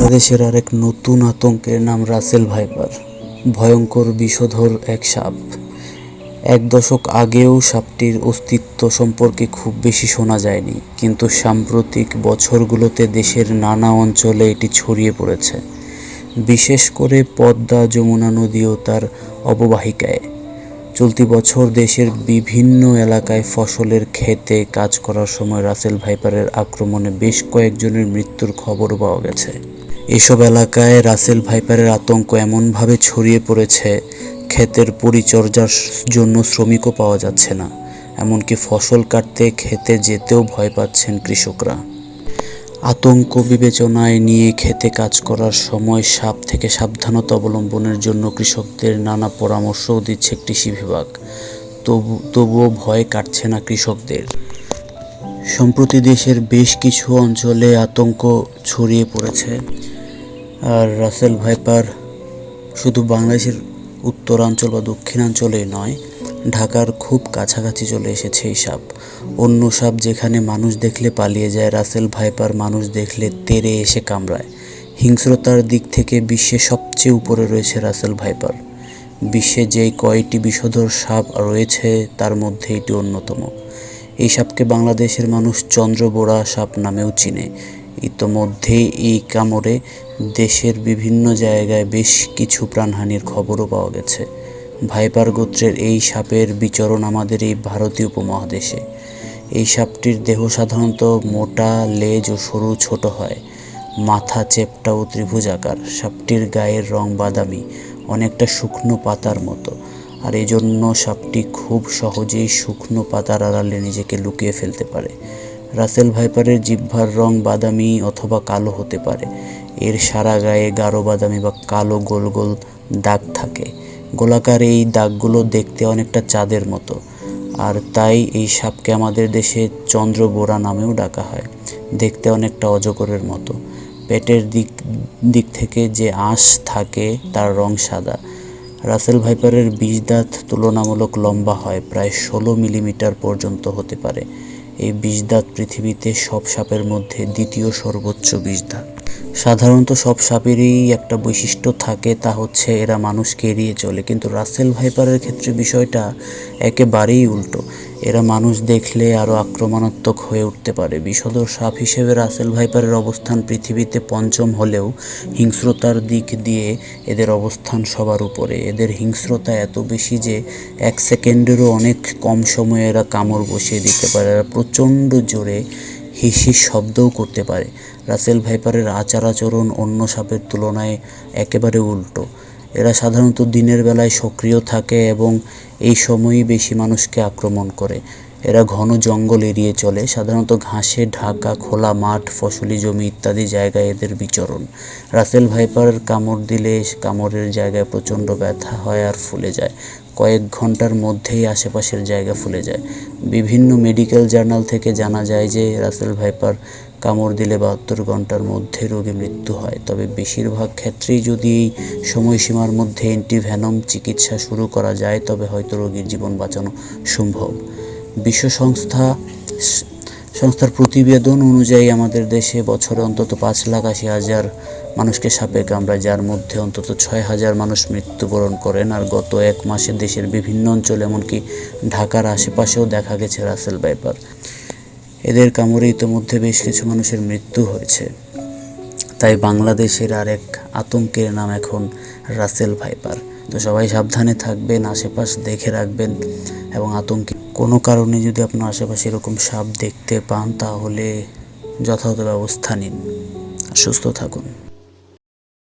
বাংলাদেশের আরেক নতুন আতঙ্কের নাম রাসেল ভাইপার। ভয়ঙ্কর বিষধর এক সাপ। ১ দশক আগেও সাপটির অস্তিত্ব সম্পর্কে খুব বেশি শোনা যায়নি, কিন্তু সাম্প্রতিক বছরগুলোতে দেশের নানা অঞ্চলে এটি ছড়িয়ে পড়েছে, বিশেষ করে পদ্মা, যমুনা নদী ও তার অববাহিকায়। চলতি বছর দেশের বিভিন্ন এলাকায় ফসলের ক্ষেতে কাজ করার সময় রাসেল ভাইপারের আক্রমণে বেশ কয়েকজনের মৃত্যুর খবর পাওয়া গেছে। এসব এলাকায় রাসেল ভাইপারের আতঙ্ক এমনভাবে ছড়িয়ে পড়েছে, ক্ষেতের পরিচর্যার জন্য শ্রমিকও পাওয়া যাচ্ছে না। এমনকি ফসল কাটতে ক্ষেতে যেতেও ভয় পাচ্ছেন কৃষকরা। আতঙ্ক বিবেচনায় নিয়ে ক্ষেতে কাজ করার সময় সাপ থেকে সাবধানতা অবলম্বনের জন্য কৃষকদের নানা পরামর্শও দিচ্ছে কৃষি বিভাগ। তবুও ভয় কাটছে না কৃষকদের। সম্প্রতি দেশের বেশ কিছু অঞ্চলে আতঙ্ক ছড়িয়ে পড়েছে। আর রাসেল ভাইপার শুধু বাংলাদেশের উত্তরাঞ্চল বা দক্ষিণাঞ্চলেই নয়, ঢাকার খুব কাছাকাছি চলে এসেছে এই সাপ। অন্য সাপ যেখানে মানুষ দেখলে পালিয়ে যায়, রাসেল ভাইপার মানুষ দেখলে তেড়ে এসে কামড়ায়। হিংস্রতার দিক থেকে বিশ্বে সবচেয়ে উপরে রয়েছে রাসেল ভাইপার। বিশ্বে যেই কয়টি বিষধর সাপ রয়েছে তার মধ্যে এটি অন্যতম। এই সাপকে বাংলাদেশের মানুষ চন্দ্রবোরা সাপ নামেও চিনে। ইতোমধ্যেই এই কামড়ে দেশের বিভিন্ন জায়গায় বেশ কিছু প্রাণহানির খবরও পাওয়া গেছে। ভাইপার গোত্রের এই সাপের বিচরণ আমাদের এই ভারতীয় উপমহাদেশে। এই সাপটির দেহ সাধারণত মোটা, লেজ ও সরু ছোট হয়, মাথা চেপ্টা ও ত্রিভুজাকার। সাপটির গায়ের রং বাদামি, অনেকটা শুকনো পাতার মতো, আর এজন্য সাপটি খুব সহজেই শুকনো পাতার আড়ালে নিজেকে লুকিয়ে ফেলতে পারে। রাসেল ভাইপারের জিহ্বার রং বাদামি অথবা কালো হতে পারে। এর সারা গায়ে গাঢ় বাদামি বা কালো গোল গোল দাগ থাকে। গোলাকার এই দাগগুলো দেখতে অনেকটা চাঁদের মতো, আর তাই এই সাপকে আমাদের দেশে চন্দ্রবোরা নামেও ডাকা হয়। দেখতে অনেকটা অজগরের মতো। পেটের দিক থেকে যে আঁশ থাকে তার রং সাদা। রাসেল ভাইপারের বিষদাঁত তুলনামূলক লম্বা হয়, প্রায় 16 মিলিমিটার পর্যন্ত হতে পারে। এই বিষদাঁত পৃথিবীতে সব সাপের মধ্যে দ্বিতীয় সর্বোচ্চ বিষদাঁত। সাধারণত সব সাপেরই একটা বৈশিষ্ট্য থাকে, তা হচ্ছে এরা মানুষকে এড়িয়ে চলে, কিন্তু রাসেল ভাইপারের ক্ষেত্রে বিষয়টা একেবারেই উল্টো। এরা মানুষ দেখলে আরও আক্রমণাত্মক হয়ে উঠতে পারে। বিষধর সাপ হিসেবে রাসেল ভাইপারের অবস্থান পৃথিবীতে পঞ্চম হলেও হিংস্রতার দিক দিয়ে এদের অবস্থান সবার উপরে। এদের হিংস্রতা এত বেশি যে 1 সেকেন্ডেরও অনেক কম সময়ে এরা কামড় বসিয়ে দিতে পারে। এরা প্রচণ্ড জোরে হিসিস শব্দও করতে পারে। রাসেল ভাইপারের আচার আচরণ অন্য সাপের তুলনায় একেবারে উল্টো। এরা সাধারণত দিনের বেলায় সক্রিয় থাকে এবং এই সময়ই বেশি মানুষকে আক্রমণ করে। এরা ঘন জঙ্গল এড়িয়ে চলে, সাধারণত ঘাসে ঢাকা খোলা মাঠ, ফসলি জমি ইত্যাদি জায়গায় এদের বিচরণ। রাসেল ভাইপার কামড় দিলে কামড়ের জায়গায় প্রচণ্ড ব্যথা হয় আর ফুলে যায়। কয়েক ঘন্টার মধ্যেই আশেপাশের জায়গা ফুলে যায়। বিভিন্ন মেডিকেল জার্নাল থেকে জানা যায় যে রাসেল ভাইপার কামড় দিলে 72 ঘন্টার মধ্যে রোগীর মৃত্যু হয়। তবে বেশিরভাগ ক্ষেত্রেই যদি এই সময়সীমার মধ্যে অ্যান্টিভেনম চিকিৎসা শুরু করা যায় তবে হয়তো রোগীর জীবন বাঁচানো সম্ভব। বিশ্ব সংস্থার প্রতিবেদন অনুযায়ী আমাদের দেশে বছরে অন্তত 5,80,000 মানুষকে সাপে কামড়ায়, যার মধ্যে অন্তত 6,000 মানুষ মৃত্যুবরণ করেন। আর গত 1 মাসে দেশের বিভিন্ন অঞ্চলে, এমনকি ঢাকার আশেপাশেও দেখা গেছে রাসেল ভাইপার। এদের কামড়ে ইতোমধ্যে বেশ কিছু মানুষের মৃত্যু হয়েছে। তাই বাংলাদেশের আরেক আতঙ্কের নাম এখন রাসেল ভাইপার। তো সবাই সাবধানে থাকবেন, আশেপাশ দেখে রাখবেন, এবং কোনো কারণে যদি আপনার আশেপাশে এরকম সাপ দেখতে পান তাহলে যথাযথ ব্যবস্থা নিন। সুস্থ থাকুন।